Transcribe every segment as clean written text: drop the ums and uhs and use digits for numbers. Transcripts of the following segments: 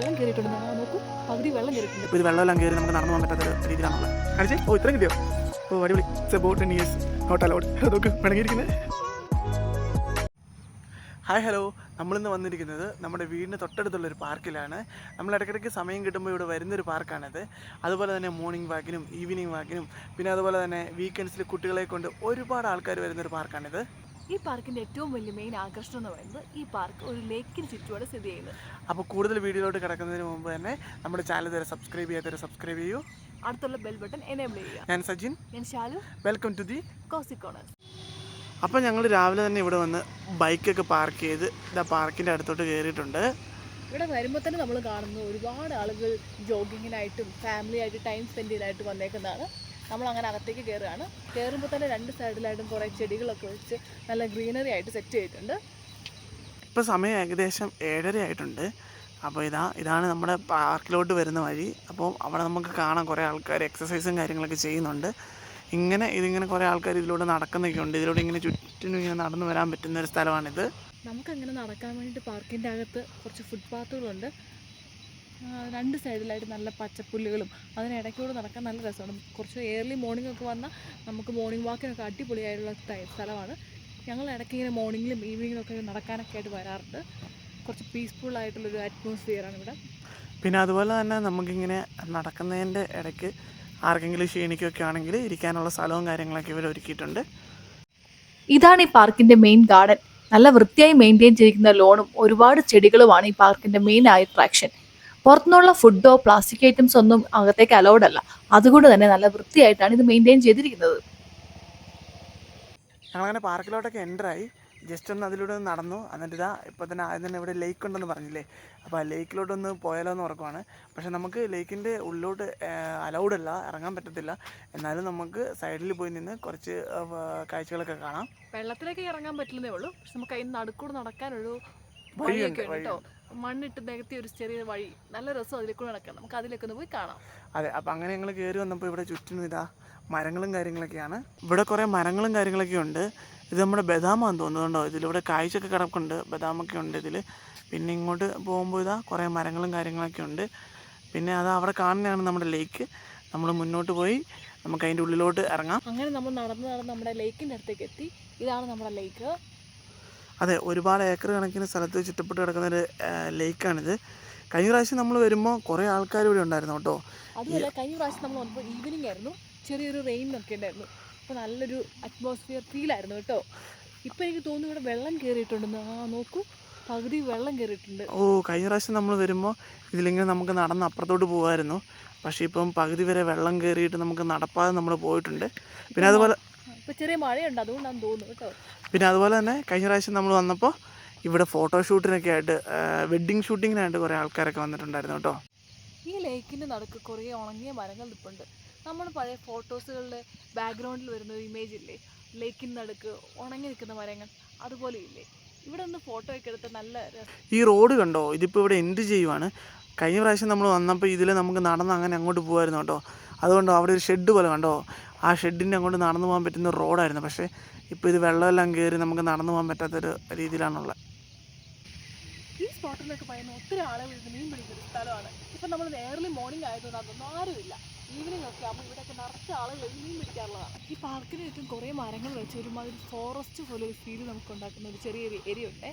വെള്ളം കയറിയിട്ടുണ്ട്. നോക്കൂ, പകുതി വെള്ളം കയറിയിട്ടുണ്ട്. ഇപ്പോൾ ഇത് വെള്ളമെല്ലാം കയറി നമുക്ക് നടന്നു പോകാൻ പറ്റാത്ത രീതിയിലാണുള്ളത്. കാണിച്ചേ, ഓ ഇത്രയും കിട്ടിയോ? ഓ അടിപൊളി. It's about 10 years not allowed. അതൊക്കെ പിണങ്ങിയിരിക്കുന്നത്. ഹായ് ഹലോ, നമ്മളിന്ന് വന്നിരിക്കുന്നത് നമ്മുടെ വീടിന് തൊട്ടടുത്തുള്ളൊരു പാർക്കിലാണ്. നമ്മൾ ഇടയ്ക്കിടയ്ക്ക് സമയം കിട്ടുമ്പോൾ ഇവിടെ വരുന്നൊരു പാർക്കാണിത്. അതുപോലെ തന്നെ മോർണിംഗ് വാക്കിനും ഈവനിങ് വാക്കിനും പിന്നെ അതുപോലെ തന്നെ വീക്കെൻഡ്സിൽ കുട്ടികളെ കൊണ്ട് ഒരുപാട് ആൾക്കാർ വരുന്നൊരു പാർക്കാണിത്. ഈ പാർക്കിൻ്റെ ഏറ്റവും വലിയ മെയിൻ ആകർഷണം എന്ന് പറയുന്നത് ഈ പാർക്ക് ഒരു ലേക്കിന് ചുറ്റുപാട് സ്ഥിതി ചെയ്യുന്നത്. അപ്പോൾ കൂടുതൽ വീഡിയോയിലോട്ട് കിടക്കുന്നതിന് മുമ്പ് തന്നെ നമ്മുടെ ചാനൽ വരെ സബ്സ്ക്രൈബ് ചെയ്യാത്തവരെ സബ്സ്ക്രൈബ് ചെയ്യൂ. അടുത്തുള്ള ബെൽ ബട്ടൺ എനേബിൾ ചെയ്യുക. ഞാൻ സജിൻ, ഞാൻ Shalu. Welcome to the Cozy Corners. അപ്പോൾ ഞങ്ങൾ രാവിലെ തന്നെ ഇവിടെ വന്ന് ബൈക്കൊക്കെ പാർക്ക് ചെയ്ത് ഇതാ പാർക്കിൻ്റെ അടുത്തോട്ട് കയറിയിട്ടുണ്ട്. ഇവിടെ വരുമ്പോൾ തന്നെ നമ്മൾ കാണുന്നു ഒരുപാട് ആളുകൾ ജോഗിങ്ങിനായിട്ടും ഫാമിലി ആയിട്ട് ടൈം സ്പെൻഡ് ചെയ്യാനായിട്ട് വന്നേക്കുന്നതാണ്. നമ്മൾ അങ്ങനെ അകത്തേക്ക് കയറുകയാണ്. കയറുമ്പോൾ തന്നെ രണ്ട് സൈഡിലായിട്ടും കുറേ ചെടികളൊക്കെ വെച്ച് നല്ല ഗ്രീനറി ആയിട്ട് സെറ്റ് ചെയ്തിട്ടുണ്ട്. ഇപ്പോൾ സമയം ഏകദേശം 7:30 ആയിട്ടുണ്ട്. അപ്പോൾ ഇതാണ് നമ്മുടെ പാർക്കിലോട്ട് വരുന്ന വഴി. അപ്പോൾ അവിടെ നമുക്ക് കാണാം കുറേ ആൾക്കാർ എക്സസൈസും കാര്യങ്ങളൊക്കെ ചെയ്യുന്നുണ്ട്. ഇതിങ്ങനെ കുറേ ആൾക്കാർ ഇതിലൂടെ നടക്കുന്നൊക്കെ ഉണ്ട്. ഇതിലൂടെ ഇങ്ങനെ ചുറ്റിനും ഇങ്ങനെ നടന്നു വരാൻ പറ്റുന്ന ഒരു സ്ഥലമാണിത്. നമുക്കങ്ങനെ നടക്കാൻ വേണ്ടിയിട്ട് പാർക്കിൻ്റെ അകത്ത് കുറച്ച് ഫുട്പാത്തുകളുണ്ട്. രണ്ട് സൈഡിലായിട്ട് നല്ല പച്ചപ്പുല്ലുകളും അതിനിടയ്ക്കൂടെ നടക്കാൻ നല്ല രസമാണ്. കുറച്ച് ഏർലി മോർണിംഗ് ഒക്കെ വന്നാൽ നമുക്ക് മോർണിംഗ് വാക്കിനൊക്കെ അടിപൊളിയായിട്ടുള്ള സ്ഥലമാണ്. ഞങ്ങൾ ഇടയ്ക്ക് ഇങ്ങനെ മോർണിംഗിലും ഈവനിങ്ങിലും ഒക്കെ നടക്കാനൊക്കെ ആയിട്ട് വരാറുണ്ട്. കുറച്ച് പീസ്ഫുൾ ആയിട്ടുള്ളൊരു അറ്റ്മോസ്ഫിയറാണ് ഇവിടെ. പിന്നെ അതുപോലെ തന്നെ നമുക്കിങ്ങനെ നടക്കുന്നതിൻ്റെ ഇടയ്ക്ക് ആർക്കെങ്കിലും ക്ഷീണിക്കുകയൊക്കെ ആണെങ്കിൽ ഇരിക്കാനുള്ള സ്ഥലവും കാര്യങ്ങളൊക്കെ ഇവർ ഒരുക്കിയിട്ടുണ്ട്. ഇതാണ് ഈ പാർക്കിൻ്റെ മെയിൻ ഗാർഡൻ. നല്ല വൃത്തിയായി മെയിൻറ്റെയിൻ ചെയ്തിരിക്കുന്ന ലോണും ഒരുപാട് ചെടികളുമാണ് ഈ പാർക്കിൻ്റെ മെയിൻ ആയ അട്രാക്ഷൻ. പുറത്തുനിന്നുള്ള ഫുഡോ പ്ലാസ്റ്റിക് ഐറ്റംസ് ഒന്നും അകത്തേക്ക് അലൗഡ് അല്ല. അതുകൊണ്ട് തന്നെ നല്ല വൃത്തിയായിട്ടാണ് ഇത് മെയിൻറ്റെയിൻ ചെയ്തിരിക്കുന്നത്. ഞങ്ങളങ്ങനെ പാർക്കിലോട്ടൊക്കെ എൻ്ററായി. ജസ്റ്റ് ഒന്ന് അതിലൂടെ നടന്നു. എന്നിട്ട് ഇപ്പോൾ തന്നെ ആദ്യം തന്നെ ഇവിടെ ലേക്ക് ഉണ്ടെന്ന് പറഞ്ഞില്ലേ, അപ്പോൾ ആ ലേക്കിലോട്ടൊന്ന് പോയാലോ എന്ന് ഓർക്കുവാണ്. പക്ഷേ നമുക്ക് ലേക്കിൻ്റെ ഉള്ളിലോട്ട് അലൗഡ് അല്ല, ഇറങ്ങാൻ പറ്റത്തില്ല. എന്നാലും നമുക്ക് സൈഡിൽ പോയി നിന്ന് കുറച്ച് കാഴ്ചകളൊക്കെ കാണാം. വെള്ളത്തിലേക്ക് ഇറങ്ങാൻ പറ്റില്ലെന്നേ ഉള്ളൂ. പക്ഷെ നമുക്ക് അതിന് നടുക്കൂടെ നടക്കാനൊരു വഴിയൊക്കെ ഉണ്ട് കേട്ടോ. മണ്ണിട്ട് നികത്തിയ ഒരു ചെറിയ വഴി, നല്ല രസം അതിലേക്കൂടെ നടക്കാം. നമുക്ക് അതിലേക്ക് ഒന്ന് പോയി കാണാം. അതെ, അപ്പോൾ അങ്ങനെ ഞങ്ങൾ കയറി വന്നപ്പോൾ ഇവിടെ ചുറ്റിനും മരങ്ങളും കാര്യങ്ങളൊക്കെയാണ്. ഇവിടെ കുറേ മരങ്ങളും കാര്യങ്ങളൊക്കെ ഉണ്ട്. ഇത് നമ്മുടെ ബദാമാന്ന് തോന്നുന്നുണ്ടോ. ഇതിലിവിടെ കായ്ച്ചൊക്കെ കിടപ്പുണ്ട്, ബദാമൊക്കെ ഉണ്ട് ഇതിൽ. പിന്നെ ഇങ്ങോട്ട് പോകുമ്പോൾ കുറേ മരങ്ങളും കാര്യങ്ങളൊക്കെ ഉണ്ട്. പിന്നെ അവിടെ കാണുന്നതാണ് നമ്മുടെ ലേക്ക്. നമ്മൾ മുന്നോട്ട് പോയി നമുക്ക് അതിൻ്റെ ഉള്ളിലോട്ട് ഇറങ്ങാം. അങ്ങനെ നമ്മൾ നടന്ന് നമ്മുടെ ലേക്കിൻ്റെ അടുത്തേക്ക് എത്തി. ഇതാണ് നമ്മുടെ ലേക്ക്. അതെ, ഒരുപാട് ഏക്കർ കണക്കിന് സ്ഥലത്ത് ചുറ്റപ്പെട്ട് കിടക്കുന്നൊരു ലേക്കാണിത്. കഴിഞ്ഞ പ്രാവശ്യം നമ്മൾ വരുമ്പോൾ കുറേ ആൾക്കാർ ഇവിടെ ഉണ്ടായിരുന്നു കേട്ടോ. അതുപോലെ കഴിഞ്ഞ പ്രാവശ്യം നമ്മൾ വന്നപ്പോൾ ഈവനിങ് ആയിരുന്നു, ചെറിയൊരു റെയിനൊക്കെ ഉണ്ടായിരുന്നു. അപ്പോൾ നല്ലൊരു അറ്റ്മോസ്ഫിയർ ഫീലായിരുന്നു കേട്ടോ. ഇപ്പോൾ എനിക്ക് തോന്നുന്നു ഇവിടെ വെള്ളം കയറിയിട്ടുണ്ടെന്ന്. നോക്കൂ, പകുതി വെള്ളം കയറിയിട്ടുണ്ട്. ഓ, കഴിഞ്ഞ പ്രാവശ്യം നമ്മൾ വരുമ്പോൾ ഇതിലിങ്ങനെ നമുക്ക് നടന്ന് അപ്പുറത്തോട്ട് പോകുമായിരുന്നു. പക്ഷേ ഇപ്പം പകുതി വരെ വെള്ളം കയറിയിട്ട് നമുക്ക് നടപ്പാതെ നമ്മൾ പോയിട്ടുണ്ട്. പിന്നെ അതുപോലെ ഇപ്പോൾ ചെറിയ മഴയുണ്ട്, അതുകൊണ്ടാണെന്ന് തോന്നുന്നു കേട്ടോ. പിന്നെ അതുപോലെ തന്നെ കഴിഞ്ഞ പ്രാവശ്യം നമ്മൾ വന്നപ്പോൾ ഇവിടെ ഫോട്ടോഷൂട്ടിനൊക്കെ ആയിട്ട് വെഡ്ഡിങ് ഷൂട്ടിങ്ങിനായിട്ട് കുറേ ആൾക്കാരൊക്കെ വന്നിട്ടുണ്ടായിരുന്നു കേട്ടോ. ഈ ലേക്കിൻ്റെ നടുക്ക് കുറേ ഉണങ്ങിയ മരങ്ങൾ നിൽപ്പുണ്ട്. നമ്മൾ പഴയ ഫോട്ടോസുകളിലെ ബാക്ക്ഗ്രൗണ്ടിൽ വരുന്ന ഒരു ഇമേജ് ഇല്ലേ, ലേക്കിൻ്റെ നടുക്ക് ഉണങ്ങി നിൽക്കുന്ന മരങ്ങൾ, അതുപോലെ ഇല്ലേ. ഇവിടെ ഒന്ന് ഫോട്ടോ ഒക്കെ എടുത്ത് നല്ല രസം. ഈ റോഡ് കണ്ടോ, ഇതിപ്പോൾ ഇവിടെ എൻഡ് ചെയ്യുവാണ്. കഴിഞ്ഞ പ്രാവശ്യം നമ്മൾ വന്നപ്പോൾ ഇതിൽ നമുക്ക് നടന്ന് അങ്ങനെ അങ്ങോട്ട് പോകുമായിരുന്നു കേട്ടോ. അതുകൊണ്ടോ അവിടെ ഒരു ഷെഡ് പോലെ കണ്ടോ, ആ ഷെഡിൻ്റെ അങ്ങോട്ട് നടന്നു പോകാൻ പറ്റുന്ന റോഡായിരുന്നു. പക്ഷേ ഇപ്പോൾ ഇത് വെള്ളമെല്ലാം കയറി നമുക്ക് നടന്നു പോകാൻ പറ്റാത്തൊരു രീതിയിലാണുള്ളത്. ഈ സ്പോട്ടിലൊക്കെ പറയുന്ന ഒത്തിരി ആളുകൾ മീൻ പിടിക്കുന്ന സ്ഥലമാണ്. ഇപ്പം നമ്മൾ ഏർലി മോർണിംഗ് ആയതുകൊണ്ട് അതൊന്നും ആരുമില്ല. ഈവനിങ് ഒക്കെ ആകുമ്പോൾ ഇവിടെയൊക്കെ നിറച്ച ആളുകൾ മീൻ പിടിക്കാറുള്ളതാണ്. ഈ പാർക്കിന് ചുറ്റും കുറേ മരങ്ങൾ വെച്ച് ഒരുമാതിരി ഫോറസ്റ്റ് പോലെ ഒരു ഫീൽ നമുക്ക് ഉണ്ടാക്കുന്ന ഒരു ചെറിയൊരു ഏരിയ ഉണ്ട്.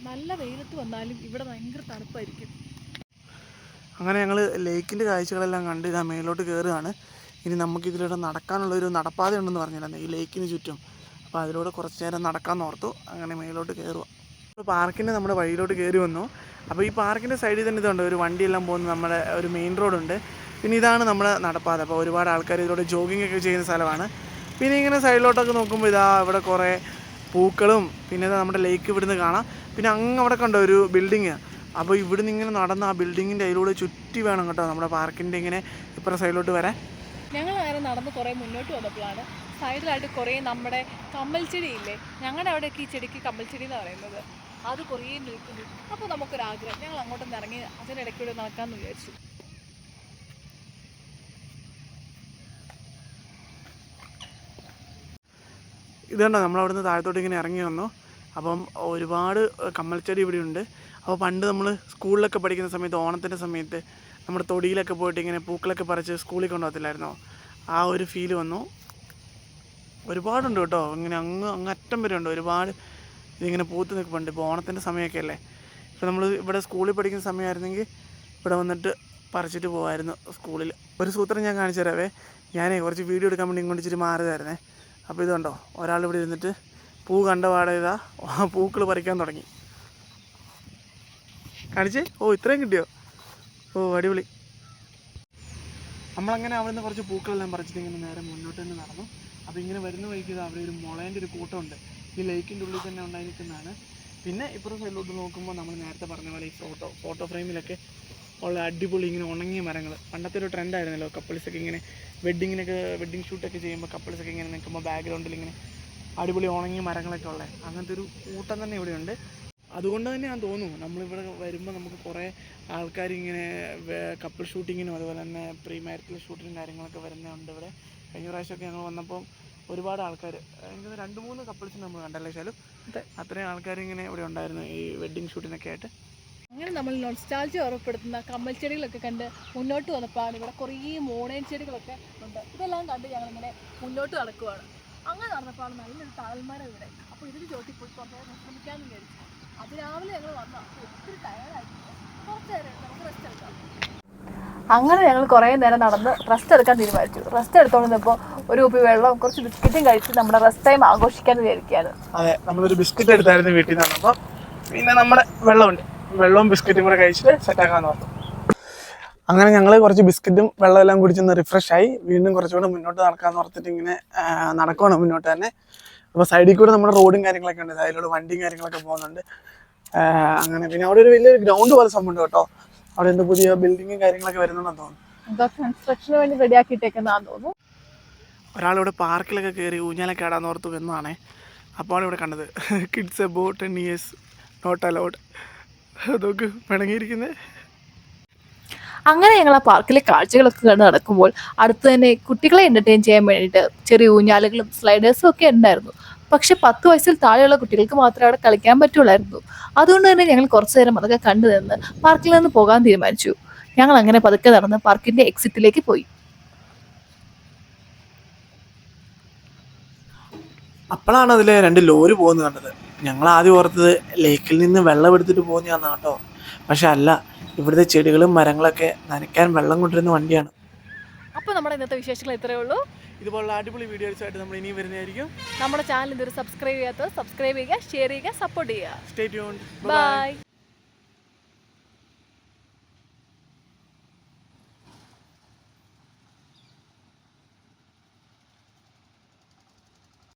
നല്ല വെയിലത്ത് വന്നാലും ഇവിടെ ഭയങ്കര തണുപ്പായിരിക്കും. അങ്ങനെ ഞങ്ങൾ ലേക്കിൻ്റെ കാഴ്ചകളെല്ലാം കണ്ട് മേലോട്ട് കയറുകയാണ്. ഇനി നമുക്കിതിലൂടെ നടക്കാനുള്ളൊരു നടപ്പാത ഉണ്ടെന്ന് പറഞ്ഞിരുന്നു ഈ ലേക്കിന് ചുറ്റും. അപ്പോൾ അതിലൂടെ കുറച്ച് നേരം നടക്കാമെന്ന് ഓർത്തു. അങ്ങനെ മേലോട്ട് കയറുക. ഇപ്പോൾ പാർക്കിൻ്റെ നമ്മുടെ വഴിയിലോട്ട് കയറി വന്നു. അപ്പോൾ ഈ പാർക്കിൻ്റെ സൈഡിൽ തന്നെ ഇതുണ്ട്, ഒരു വണ്ടിയെല്ലാം പോകുന്ന നമ്മുടെ ഒരു മെയിൻ റോഡുണ്ട്. പിന്നെ ഇതാണ് നമ്മുടെ നടപ്പാത. അപ്പോൾ ഒരുപാട് ആൾക്കാർ ഇതിലൂടെ ജോഗിങ് ഒക്കെ ചെയ്യുന്ന സ്ഥലമാണ്. പിന്നെ ഇങ്ങനെ സൈഡിലോട്ടൊക്കെ നോക്കുമ്പോൾ ഇവിടെ കുറേ പൂക്കളും പിന്നെ നമ്മുടെ ലേക്ക് ഇവിടുന്ന് കാണാം. പിന്നെ അങ്ങ് അവിടെ കണ്ടോ ഒരു ബിൽഡിങ്. അപ്പോൾ ഇവിടുന്ന് ഇങ്ങനെ നടന്ന് ആ ബിൽഡിങ്ങിൻ്റെ അതിലൂടെ ചുറ്റി വേണം കേട്ടോ നമ്മുടെ പാർക്കിൻ്റെ ഇങ്ങനെ ഇപ്പുറം സൈഡിലോട്ട് വരാൻ. ഞങ്ങൾ അങ്ങനെ നടന്ന് കുറേ മുന്നോട്ട് വന്നപ്പോഴാണ് സൈഡിലായിട്ട് കുറേ നമ്മുടെ കമ്മൽ ചെടി ഇല്ലേ, ഞങ്ങളുടെ അവിടെയൊക്കെ ഈ ചെടിക്ക് കമ്മൽ ചെടി എന്ന് പറയുന്നത്, അത് കുറേ നിൽക്കുന്നു. അപ്പോൾ നമുക്കൊരാഗ്രഹം, ഞങ്ങൾ അങ്ങോട്ടൊന്ന് ഇറങ്ങി അതിനിടയ്ക്കൂടെ നടക്കാമെന്ന് വിചാരിച്ചു. ഇതുകൊണ്ടോ നമ്മളവിടുന്ന് താഴത്തോട്ട് ഇങ്ങനെ ഇറങ്ങി വന്നു. അപ്പം ഒരുപാട് കമ്മൽച്ചെടി ഇവിടെയുണ്ട്. അപ്പോൾ പണ്ട് നമ്മൾ സ്കൂളിലൊക്കെ പഠിക്കുന്ന സമയത്ത് ഓണത്തിൻ്റെ സമയത്ത് നമ്മുടെ തൊടിയിലൊക്കെ പോയിട്ട് ഇങ്ങനെ പൂക്കളൊക്കെ പറിച്ച് സ്കൂളിൽ കൊണ്ടുപോകത്തില്ലായിരുന്നോ? ആ ഒരു ഫീല് വന്നു. ഒരുപാടുണ്ട് കേട്ടോ, ഇങ്ങനെ അങ്ങറ്റം വരെ ഉണ്ട് ഒരുപാട്. ഇതിങ്ങനെ പൂത്ത് നിൽക്കുന്നുണ്ട്. ഇപ്പോൾ ഓണത്തിൻ്റെ സമയമൊക്കെ അല്ലേ. ഇപ്പോൾ നമ്മൾ ഇവിടെ സ്കൂളിൽ പഠിക്കുന്ന സമയമായിരുന്നെങ്കിൽ ഇവിടെ വന്നിട്ട് പറിച്ചിട്ട് പോകുമായിരുന്നു സ്കൂളിൽ. ഒരു സൂത്രം ഞാൻ കാണിച്ചു തരാവേ. ഞാനേ കുറച്ച് വീഡിയോ എടുക്കാൻ വേണ്ടി ഇങ്ങോട്ട് ഇച്ചിരി മാറിയതായിരുന്നേ. അപ്പോൾ ഇതുണ്ടോ, ഒരാളിവിടെ ഇരുന്നിട്ട് പൂ കണ്ട പാടെ ഇതാ പൂക്കൾ പറിക്കാൻ തുടങ്ങി. കാണിച്ചേ. ഓ, ഇത്രയും കിട്ടിയോ? ഓ, അടിപൊളി. നമ്മളങ്ങനെ അവിടെ നിന്ന് കുറച്ച് പൂക്കളെല്ലാം പറിച്ചിട്ട് ഇങ്ങനെ നേരെ മുന്നോട്ട് തന്നെ നടന്നു. അപ്പോൾ ഇങ്ങനെ വരുന്ന വഴിക്ക് അവിടെ ഒരു മുളേൻ്റെ ഒരു കൂട്ടമുണ്ട്. ഈ ലേക്കിൻ്റെ ഉള്ളിൽ തന്നെ ഉണ്ടായി നിൽക്കുന്നതാണ്. പിന്നെ ഇപ്പുറത്തെ സൈഡിലോട്ട് നോക്കുമ്പോൾ നമ്മൾ നേരത്തെ പറഞ്ഞ പോലെ ഈ ഫോട്ടോ ഫ്രെയിമിലൊക്കെ ഉള്ള അടിപൊളി ഇങ്ങനെ ഉണങ്ങിയ മരങ്ങൾ. പണ്ടത്തെ ഒരു ട്രെൻഡായിരുന്നല്ലോ കപ്പിൾസൊക്കെ ഇങ്ങനെ വെഡ്ഡിങ് ഷൂട്ടൊക്കെ ചെയ്യുമ്പോൾ കപ്പിൾസൊക്കെ ഇങ്ങനെ നിൽക്കുമ്പോൾ ബാക്ക്ഗ്രൗണ്ടിൽ ഇങ്ങനെ അടിപൊളി ഉണങ്ങിയ മരങ്ങളൊക്കെ ഉള്ളത്. അങ്ങനത്തെ ഒരു കൂട്ടം തന്നെ ഇവിടെയുണ്ട്. അതുകൊണ്ട് തന്നെ ഞാൻ തോന്നുന്നു നമ്മളിവിടെ വരുമ്പോൾ നമുക്ക് കുറേ ആൾക്കാർ ഇങ്ങനെ കപ്പിൾ ഷൂട്ടിങ്ങിനും അതുപോലെ തന്നെ പ്രീ മാരിറ്റൽ ഷൂട്ടിനും കാര്യങ്ങളൊക്കെ വരുന്നുണ്ട് ഇവിടെ. കഴിഞ്ഞ പ്രാവശ്യമൊക്കെ ഞങ്ങൾ വന്നപ്പോൾ ഒരുപാട് ആൾക്കാർ, എനിക്ക് 2-3 കപ്പിൾസിന് നമ്മൾ കണ്ടല്ലേ ശാലും. അത്രയും ആൾക്കാർ ഇങ്ങനെ ഇവിടെ ഉണ്ടായിരുന്നു ഈ വെഡ്ഡിങ് ഷൂട്ടിനൊക്കെ ആയിട്ട്. അങ്ങനെ നമ്മൾ നൊസ്റ്റാൾജിയ ഉറപ്പെടുത്തുന്ന കമ്മൽ ചെടികളൊക്കെ കണ്ട് മുന്നോട്ട് വന്നപ്പോഴാണ് ഇവിടെ കുറേ മോണേൻ ചെടികളൊക്കെ ഉണ്ട്. ഇതെല്ലാം കണ്ട് ഞങ്ങളിങ്ങനെ മുന്നോട്ട് നടക്കുവാണ്. അങ്ങനെ നടന്നപ്പോഴാണ് നല്ലൊരു തണൽമരം ഇവിടെ. അപ്പോൾ ഇതിന് ചോട്ടി പോയി കുറച്ച് നേരം വിശ്രമിക്കാമെന്ന് വിചാരിച്ചു. അത് രാവിലെ ഞങ്ങൾ വന്നാൽ ഒത്തിരി ടയർഡായിരുന്നു. കുറച്ച് നേരം നമുക്ക് റെസ്റ്റ് എടുക്കാം. അങ്ങനെ ഞങ്ങൾ കുറേ നേരം നടന്ന് റെസ്റ്റ് എടുക്കാൻ തീരുമാനിച്ചു. റെസ്റ്റ് എടുത്തോണ്ടിരുന്നപ്പോൾ ഒരു കുപ്പി വെള്ളവും കുറച്ച് ബിസ്ക്കറ്റും കഴിച്ച് നമ്മുടെ റെസ്റ്റ് ടൈം ആഘോഷിക്കാൻ വിചാരിക്കുകയാണ്. അതെ, നമ്മളൊരു ബിസ്ക്കറ്റ് എടുത്തായിരുന്നു വീട്ടിൽ നിന്ന് വന്നപ്പോൾ. പിന്നെ നമ്മുടെ വെള്ളവും ബിസ്ക്കറ്റും കൂടെ കഴിച്ചിട്ട് സെറ്റാക്കാമെന്ന് പറഞ്ഞു. അങ്ങനെ ഞങ്ങൾ കുറച്ച് ബിസ്ക്കറ്റും വെള്ളമെല്ലാം കുടിച്ചൊന്ന് റിഫ്രഷായി വീണ്ടും കുറച്ചുകൂടെ മുന്നോട്ട് നടക്കാമെന്ന് ഓർത്തിട്ട് ഇങ്ങനെ നടക്കുകയാണ് മുന്നോട്ട് തന്നെ. അപ്പോൾ സൈഡിൽ കൂടെ നമ്മുടെ റോഡും കാര്യങ്ങളൊക്കെ ഉണ്ട്. അതിലൂടെ വണ്ടിയും കാര്യങ്ങളൊക്കെ പോകുന്നുണ്ട്. അങ്ങനെ പിന്നെ അവിടെ ഒരു വലിയൊരു ഗ്രൗണ്ട് പോലെ സംഭവമുണ്ട് കേട്ടോ. അവിടെ എന്തോ പുതിയ ബിൽഡിങ്ങും കാര്യങ്ങളൊക്കെ വരുന്നുണ്ടെന്ന് തോന്നുന്നു. കൺസ്ട്രക്ഷന് വേണ്ടി റെഡിയാക്കിയിട്ടേക്കുന്നതാന്ന് തോന്നുന്നു. ഒരാളിവിടെ പാർക്കിലൊക്കെ കയറി ഊഞ്ഞാലൊക്കെ ആടാന്ന് ഓർത്ത് വന്നതാണേ. അപ്പോൾ ഇവിടെ കണ്ടത് kids above 10 years not allowed. അതൊക്കെ പിണങ്ങിയിരിക്കുന്നത്. അങ്ങനെ ഞങ്ങൾ ആ പാർക്കിലെ കാഴ്ചകളൊക്കെ കണ്ട് നടക്കുമ്പോൾ അടുത്ത് തന്നെ കുട്ടികളെ എൻ്റർടൈൻ ചെയ്യാൻ വേണ്ടിയിട്ട് ചെറിയ ഊഞ്ഞാലുകളും സ്ലൈഡേഴ്സും ഒക്കെ ഉണ്ടായിരുന്നു. പക്ഷെ 10 വയസ്സിൽ താഴെയുള്ള കുട്ടികൾക്ക് മാത്രമേ അവിടെ കളിക്കാൻ പറ്റുള്ളായിരുന്നു. അതുകൊണ്ട് തന്നെ ഞങ്ങൾ കുറച്ചു നേരം അതൊക്കെ കണ്ടു നിന്ന് പാർക്കിൽ നിന്ന് പോകാൻ തീരുമാനിച്ചു. ഞങ്ങൾ അങ്ങനെ പതുക്കെ നടന്ന് പാർക്കിന്റെ എക്സിറ്റിലേക്ക് പോയി. അപ്പോഴാണ് അതിൽ 2 ലോറി പോകുന്നത് കണ്ടത്. ഞങ്ങൾ ആദ്യം ഓർത്തത് ലേക്കിൽ നിന്ന് വെള്ളം എടുത്തിട്ട് പോകുന്നതാണ് കേട്ടോ. പക്ഷെ അല്ല, ഇവിടുത്തെ ചെടികളും മരങ്ങളൊക്കെ നനയ്ക്കാൻ വെള്ളം കൊണ്ടുവരുന്ന വണ്ടിയാണ്. അപ്പോൾ നമ്മുടെ ഇന്നത്തെ വിശേഷങ്ങൾ ഇത്രയേ ഉള്ളൂ. ഇതുപോലുള്ള അടിപൊളി വീഡിയോസായിട്ട് നമ്മൾ ഇനിയും വരുന്നതായിരിക്കും. നമ്മുടെ ചാനൽ ഇതൊരു സബ്സ്ക്രൈബ് ചെയ്യുക, ഷെയർ ചെയ്യുക, സപ്പോർട്ട് ചെയ്യുക. Stay tuned. ബൈ.